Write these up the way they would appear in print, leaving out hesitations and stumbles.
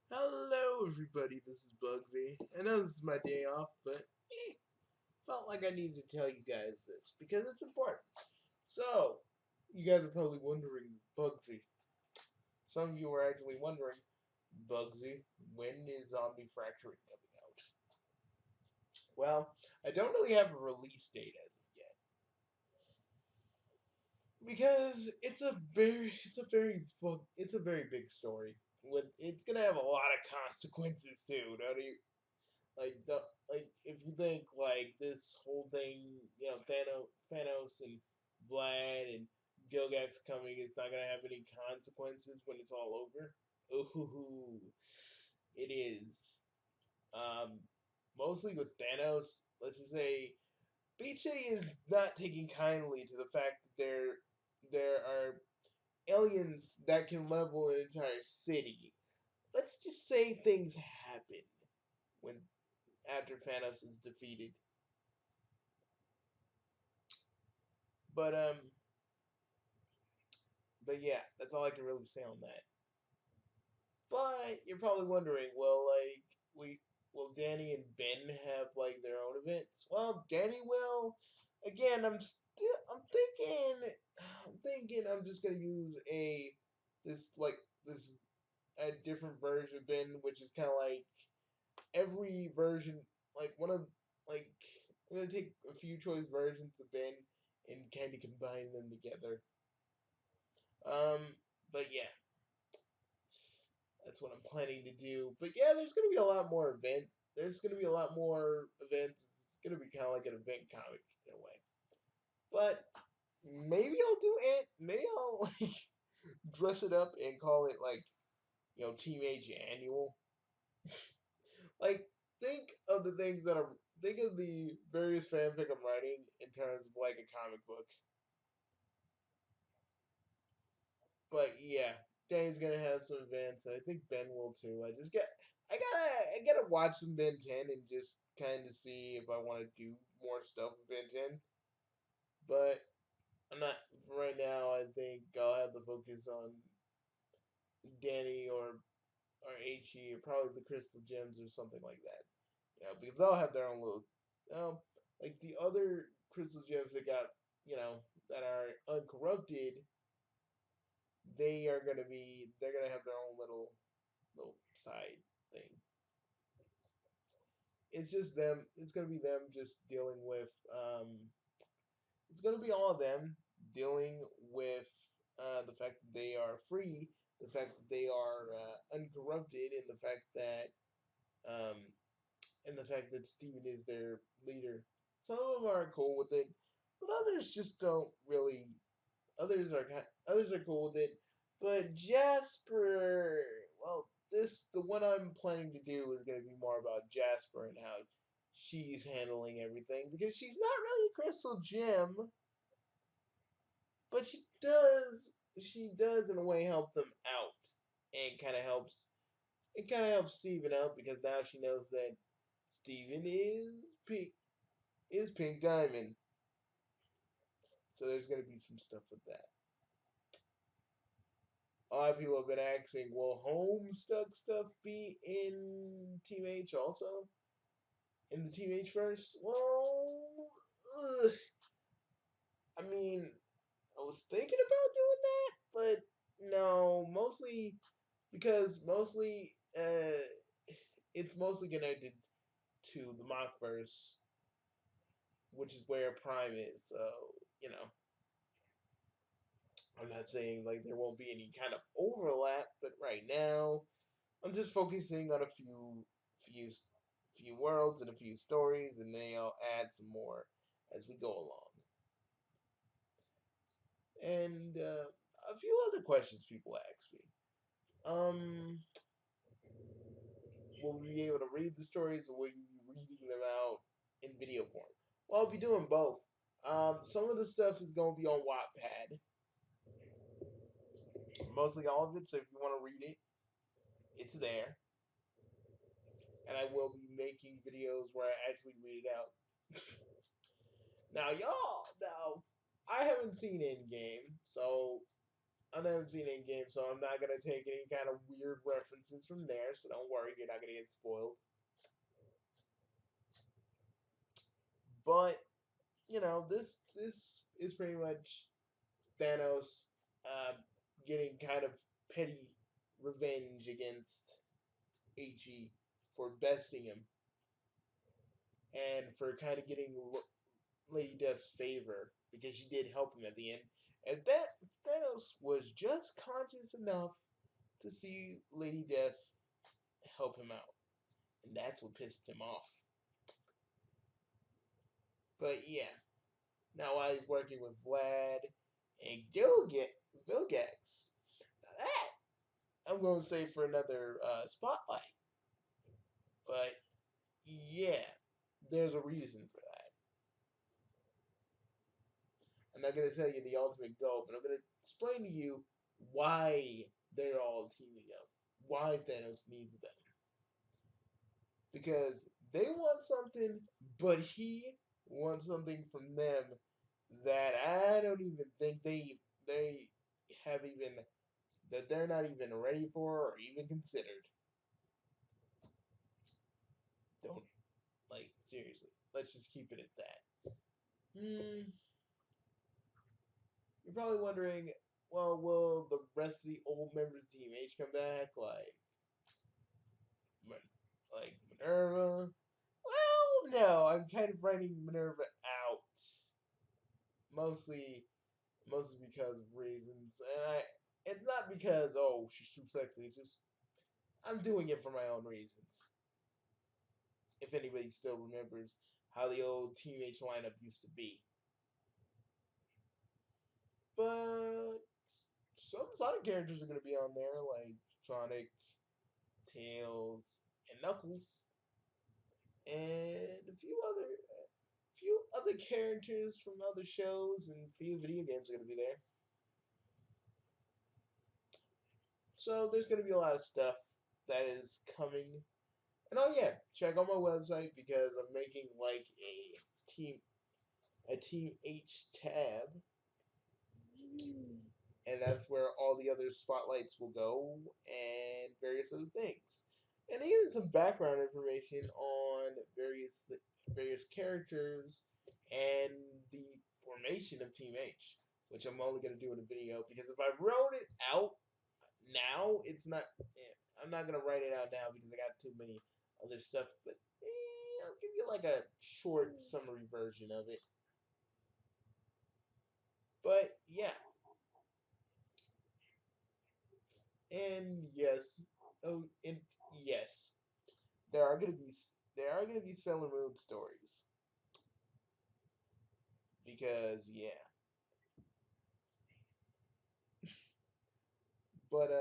Hello, everybody. This is Bugsy. I know this is my day off, but felt like I needed to tell you guys this because it's important. So, you guys are probably wondering, Bugsy. Some of you are actually wondering, Bugsy, when is Omni Fracturing coming out? Well, I don't really have a release date as of yet because it's a very big story. It's gonna have a lot of consequences too. Don't you? Like if you think like this whole thing, Thanos and Vlad and Gilgax coming is not gonna have any consequences when it's all over. Ooh, it is. Um, Mostly with Thanos. Let's just say BJ is not taking kindly to the fact that there are aliens that can level an entire city. Let's just say things happen when after Thanos is defeated. But um, but yeah, that's all I can really say on that. But you're probably wondering, well, like we will Danny and Ben have like their own events? Well, Danny will. Again, I'm thinking I'm just gonna use this like this a different version of Ben, which is kind of like every version, like one of like I'm gonna take a few choice versions of Ben and kind of combine them together. Um, but yeah, that's what I'm planning to do. But yeah, there's gonna be a lot more event. There's gonna be a lot more events. It's gonna be kind of like an event comic in a way. But maybe I'll do it. Maybe I'll like dress it up and call it like Team Age Annual. Like think of the various fanfic I'm writing in terms of like a comic book. But yeah, Danny's gonna have some events. I think Ben will too. I gotta watch some Ben 10 and just kind of see if I want to do more stuff with Ben 10. But I'm not for right now. I think I'll have to focus on Danny or He or probably the Crystal Gems or something like that. Yeah, because they'll have their own little, um, like the other Crystal Gems that are uncorrupted. They're gonna have their own little side thing. It's just them. It's gonna be them just dealing with. It's gonna be all of them dealing with the fact that they are free, the fact that they are uncorrupted, um, and the fact that Steven is their leader. Some of them are cool with it, but others just don't really. Others are cool with it, but Jasper, well, the one I'm planning to do is going to be more about Jasper and how she's handling everything because she's not really a crystal gem, but she does in a way help them out and kind of helps Steven out because now she knows that Steven is Pink Diamond. So there's going to be some stuff with that. A lot of people have been asking, will Homestuck stuff be in Team H also? In the Team H verse? Well, ugh. I mean, I was thinking about doing that, but no, mostly it's mostly connected to the mock verse, which is where Prime is. So, I'm not saying like there won't be any kind of overlap, but right now I'm just focusing on few, few worlds and a few stories, and then I'll add some more as we go along. And a few other questions people ask me. Um, will we be able to read the stories, or will you be reading them out in video form? Well, I'll be doing both. Some of the stuff is going to be on Wattpad, mostly all of it. So if you want to read it, it's there. And I will be making videos where I actually read it out. Now, I haven't seen Endgame, so I've never seen Endgame, so I'm not gonna take any kind of weird references from there. So don't worry, you're not gonna get spoiled. But this is pretty much Thanos uh, getting kind of petty revenge against HE for besting him and for kind of getting Lady Death's favor because she did help him at the end. And that Thanos was just conscious enough to see Lady Death help him out. And that's what pissed him off. But yeah, now while he's working with Vlad and Vilgax, now that I'm going to save for another spotlight. But yeah, there's a reason for that. I'm not going to tell you the ultimate goal, but I'm going to explain to you why they're all teaming up. Why Thanos needs them. Because they want something, but he wants something from them that I don't even think they have even that they're not even ready for or even considered. Don't seriously. Let's just keep it at that. Hmm. You're probably wondering, well, will the rest of the old members of Team H come back, like Minerva? Well, no. I'm kind of writing Minerva out, mostly because of reasons, and it's not because she's too sexy. It's just I'm doing it for my own reasons. If anybody still remembers how the old Team H lineup used to be, but some Sonic characters are going to be on there, like Sonic, Tails, and Knuckles, and a few other characters from other shows and a few video games are going to be there. So there's going to be a lot of stuff that is coming. And oh yeah, check out my website because I'm making like a Team H tab, and that's where all the other spotlights will go and various other things, and even some background information on various characters and the formation of Team H, which I'm only going to do in a video because if I wrote it out now, it's not. I'm not going to write it out now because I got too many other stuff, but I'll give you like a short summary version of it. But yeah, and yes, and yes, there are gonna be Sailor Moon stories because yeah, but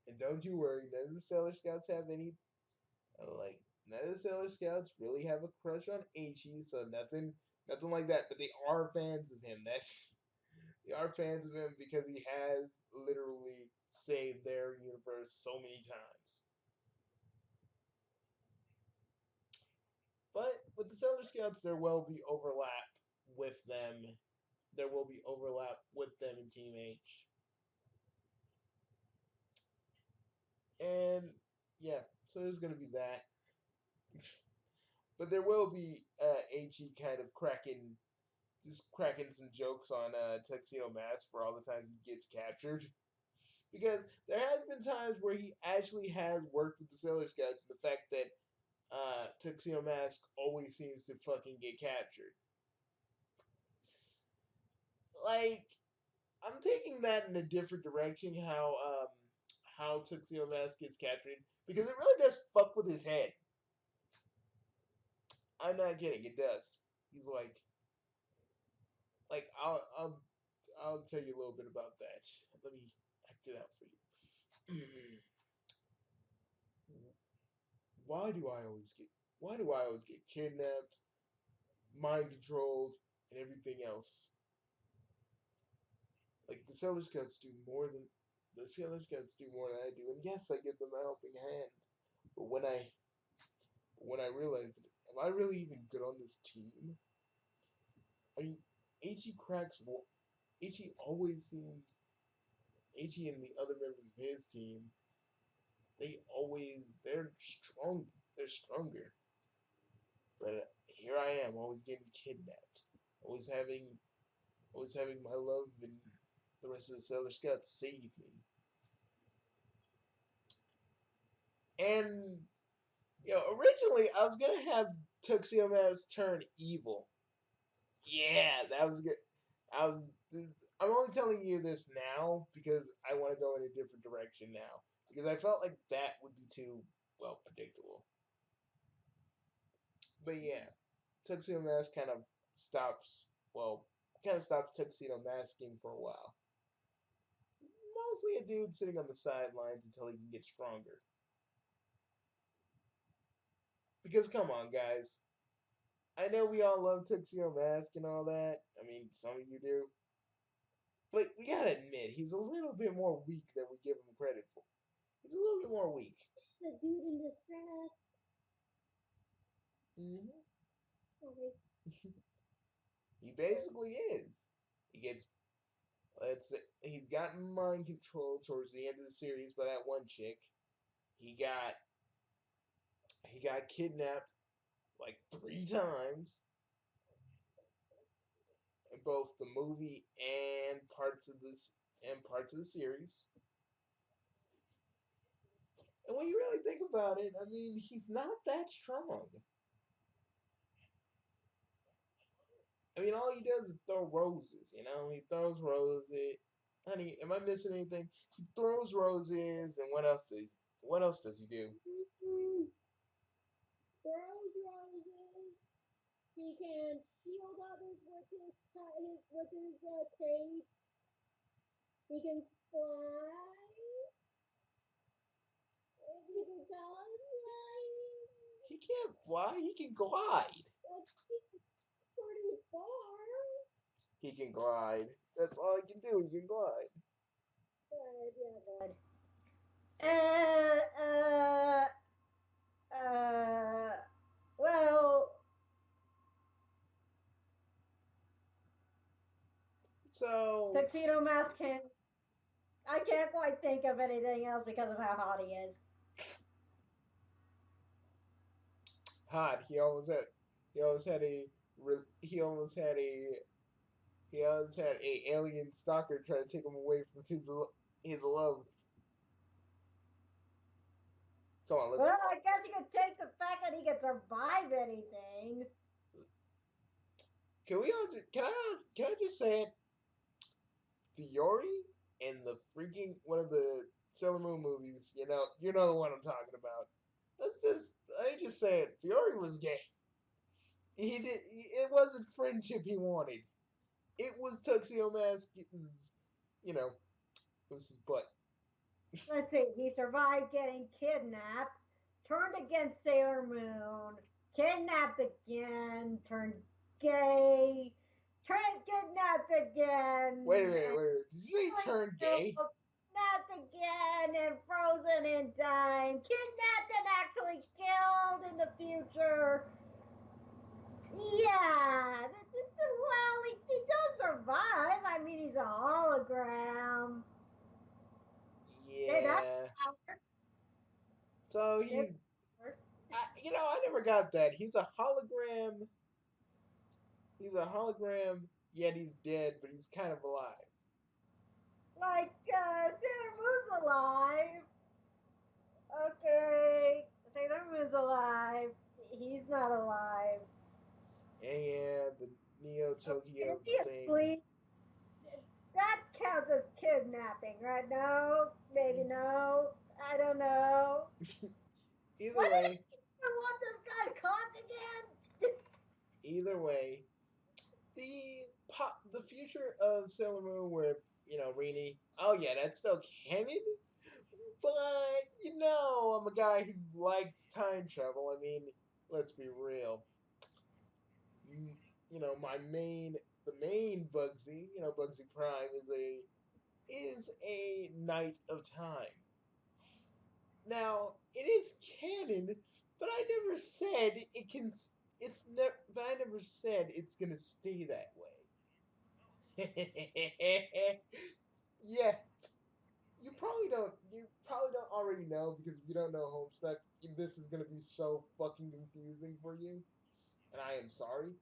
and don't you worry, none of the Sailor Scouts have any none of the Sailor Scouts really have a crush on Ichi, so nothing like that. But they are fans of him. They are fans of him because he has literally saved their universe so many times. But with the Sailor Scouts, there will be overlap with them. There will be overlap with them in Team H. And yeah, so there's going to be that. But there will be HE kind of cracking some jokes on Tuxedo Mask for all the times he gets captured. Because there has been times where he actually has worked with the Sailor Scouts, and the fact that Tuxedo Mask always seems to fucking get captured. Like, I'm taking that in a different direction. How Tuxedo Mask gets captured because it really does fuck with his head. I'm not kidding. It does. He's I'll tell you a little bit about that. Let me act it out for you. why do I always get kidnapped, mind controlled, and everything else? Like the Sailor Scouts do more than I do, and yes, I give them a helping hand. But when I realized, am I really even good on this team? I mean, Ichi cracks Ichi always seems Ichi and the other members of his team, they're strong. They're stronger. But here I am, always getting kidnapped, always having always having my love and the rest of the Sailor Scouts save me. And originally I was gonna have Tuxedo Mask turn evil. Yeah, that was good. I was. I'm only telling you this now because I want to go in a different direction now because I felt like that would be too well predictable. But yeah, Tuxedo Mask kind of stops Tuxedo Masking for a while. Mostly a dude sitting on the sidelines until he can get stronger. Because come on, guys, I know we all love Tuxedo Mask and all that. I mean, some of you do. But we gotta admit, he's a little bit more weak than we give him credit for. He's a little bit more weak. The dude in distress. Hmm. Okay. He basically is. He gets, let's say, he's gotten mind control towards the end of the series by that one chick. He got, he got kidnapped like 3 times in both the movie and parts of the series. And when you really think about it, I mean, he's not that strong. I mean, all he does is throw roses. He throws roses. Honey, am I missing anything? He throws roses, and what else does he do? Throws roses. He can shield others with his cape. He can fly. He can fly. He can't fly. He can glide. That's pretty far. He can glide. That's all he can do. He can glide. Yeah, bud. Uh, uh, uh, well, So Tuxedo Mask can. I can't quite think of anything else because of how hot he is. hot. He almost had a. He almost had a. He almost had a alien stalker try to take him away from his love. Come on, let's. Well, I guess you could take the fact that he can survive anything. Can we all just? Can I just say it? Fiore in the freaking one of the Sailor Moon movies. You know the one I'm talking about. I just say it. Fiore was gay. He did. It wasn't friendship he wanted. It was Tuxedo Mask. It was his butt. Let's see, he survived getting kidnapped, turned against Sailor Moon, kidnapped again, turned gay, turned kidnapped Wait a again, minute. Wait a minute. Did you say turn gay? kidnapped again, and frozen in time, kidnapped and actually killed in the future. Yeah, well, he does survive. I mean, he's a hologram. Okay, that's Yeah. power. So There's he's. power. I never got that. He's a hologram. He's a hologram. Yet he's dead, but he's kind of alive. Like, Sailor Moon's alive. Okay, Sailor Moon's alive. He's not alive. And the Neo Is Tokyo he thing. asleep? That counts as kidnapping, right? No, maybe no. I don't know. Either What did way, he want this guy caught again? either way, the future of Sailor Moon, where Rini. Oh yeah, that's still canon. But I'm a guy who likes time travel. I mean, let's be real. The main Bugsy, Bugsy Prime is a knight of time. Now it is canon, but I never said it can. It's never. But I never said it's gonna stay that way. Yeah, you probably don't already know, because if you don't know Homestuck, this is gonna be so fucking confusing for you, and I am sorry.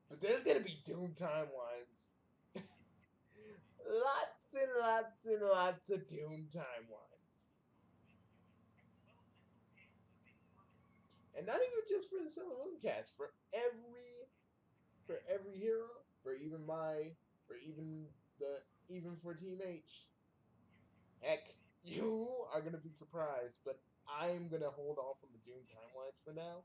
But there's gonna be Doom timelines. Lots and lots and lots of Doom timelines. And not even just for the Sailor Moon cast, for every hero, for even my for even the even for Team H. Heck, you are gonna be surprised, but I'm gonna hold off on the Doom timelines for now,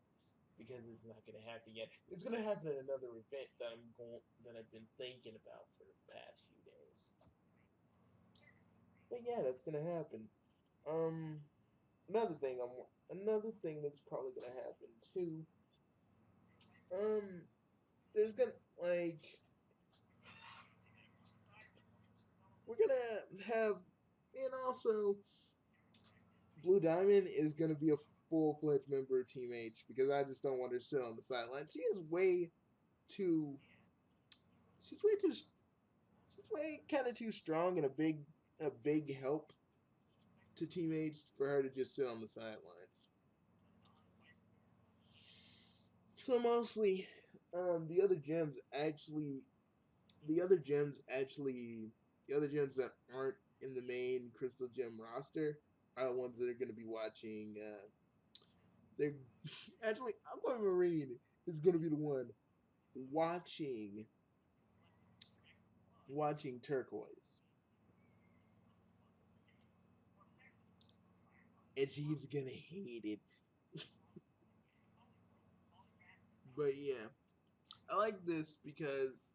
because it's not gonna happen yet. It's gonna happen at another event that I've been thinking about for the past few days. But yeah, that's gonna happen. Um, another thing that's probably gonna happen too. Um, there's gonna like we're gonna have, and also Blue Diamond is gonna be a full-fledged member of Team H, because I just don't want her to sit on the sideline. Too. She's way too. She's way kind of too strong and a big help to Team H for her to just sit on the sidelines. So mostly, the other gems actually, the other gems actually, the other gems that aren't in the main Crystal Gem roster are the ones that are going to be watching. They're actually Aquamarine is going to be the one watching Turquoise, and she's gonna hate it. But yeah, I like this because,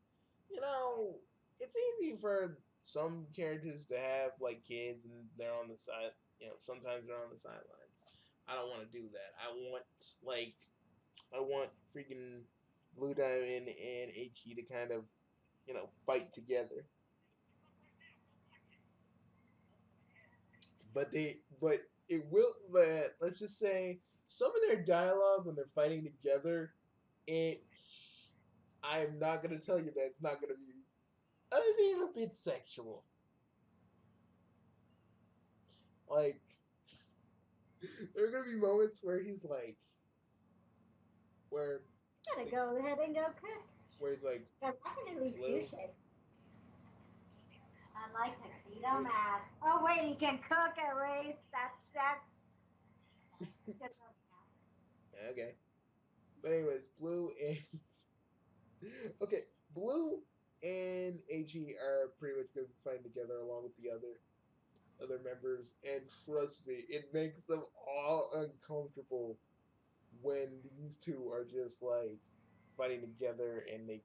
you know, it's easy for some characters to have like kids and they're on the side. Sometimes they're on the sidelines. I don't want to do that. Like I want freaking Blue Diamond and HE to kind of fight together. But it will. But let's just say some of their dialogue when they're fighting together, it. I am not gonna tell you that it's not gonna be a little bit sexual. Like there are gonna be moments where he's like, where Gotta go ahead and go cook. where he's like, Because I can at least do Blue, shit. Unlike tuxedo mask. Oh wait, he can cook at least. That's good. okay. But anyways, Blue and okay, Blue and HE are pretty much gonna be fighting together along with the other members, and trust me, it makes them all uncomfortable when these two are just like fighting together, and they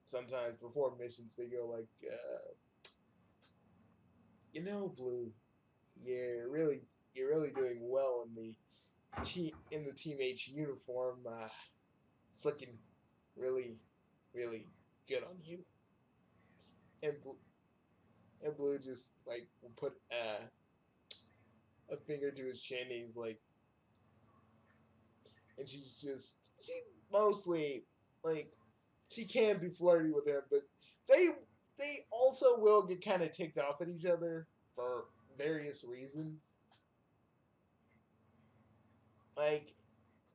sometimes before missions they go like, Blue, you're really doing well in the Team H uniform. It's looking really, really good on you. And Blue just like will put a finger to his chin, and he's like, and she mostly like she can be flirty with him, but they also will get kind of ticked off at each other for various reasons. Like,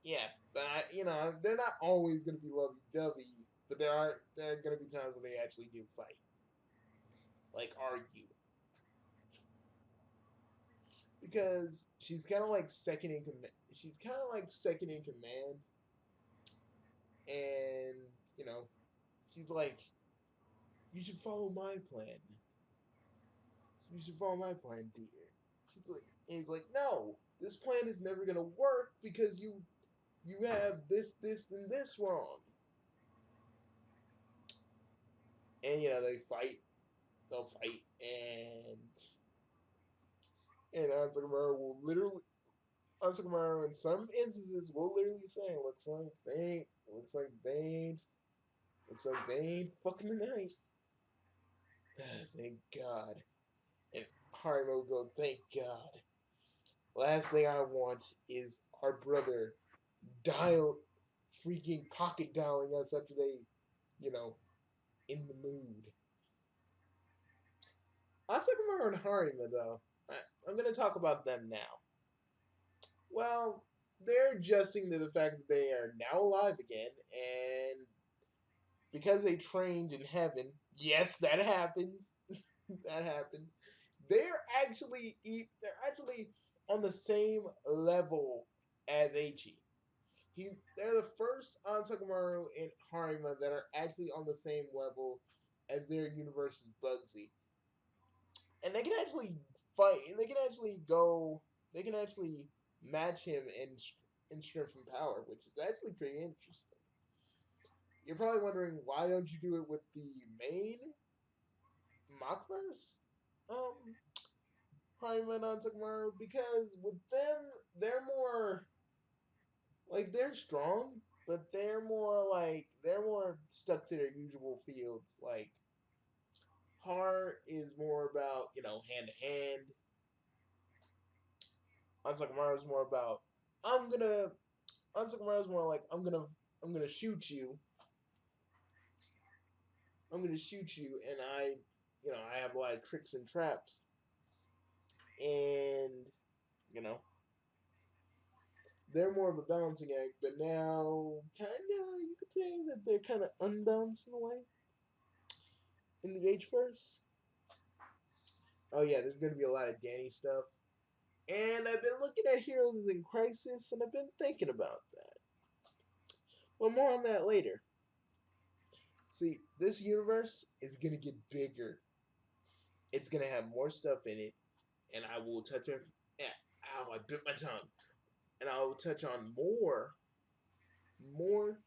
yeah, but they're not always gonna be lovey dovey, but there are gonna be times when they actually do fight, like argue, because she's kind of like second in command. She's kind of like second in command, and you know, she's like, you should follow my plan. You should follow my plan, dear. And he's like, no, this plan is never gonna work because you have this, and this wrong. And they fight. They'll fight, and Ansakamaru in some instances will literally say, looks like they ain't fucking tonight. Thank God. And Harimo will go, thank God. Last thing I want is our brother dial freaking pocket dialing us after they, you know, in the mood. Asakamaru and Harima, though, I'm going to talk about them now. Well, they're adjusting to the fact that they are now alive again, and because they trained in heaven, yes, that happens. That happens. They're actually on the same level as Eiichi. They're the first Ansakamaru and Harima that are actually on the same level as their universe's Bugsy, and they can actually fight. They can actually go. They can actually match him in strength and power, which is actually pretty interesting. You're probably wondering why don't you do it with the main Machverse? Um, Harima and Ansakamaru, because with them they're more like they're strong, but they're more stuck to their usual fields. Like Har is more about hand to hand. Ansakamaru is more about I'm gonna. Ansakamaru is more like I'm gonna shoot you. I'm gonna shoot you, and I have a lot of tricks and traps, and you know they're more of a balancing act. But now, you could say that they're kind of unbalanced in a way in the H verse. Oh yeah, there's gonna be a lot of Danny stuff. And I've been looking at Heroes in Crisis, and I've been thinking about that. Well, more on that later. See, this universe is gonna get bigger. It's gonna have more stuff in it, and I will touch on. Ow! I bit my tongue. And I will touch on more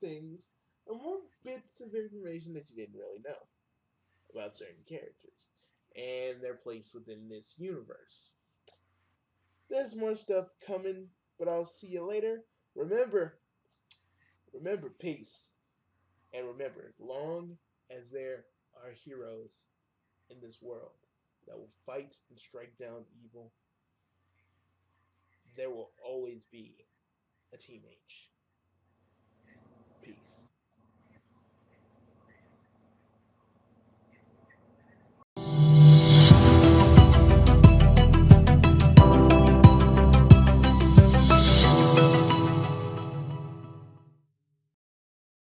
things, and more bits of information that you didn't really know about certain characters and their place within this universe. There's more stuff coming, but I'll see you later. Remember, remember peace. And remember, as long as there are heroes in this world that will fight and strike down evil, there will always be a Team H. Peace.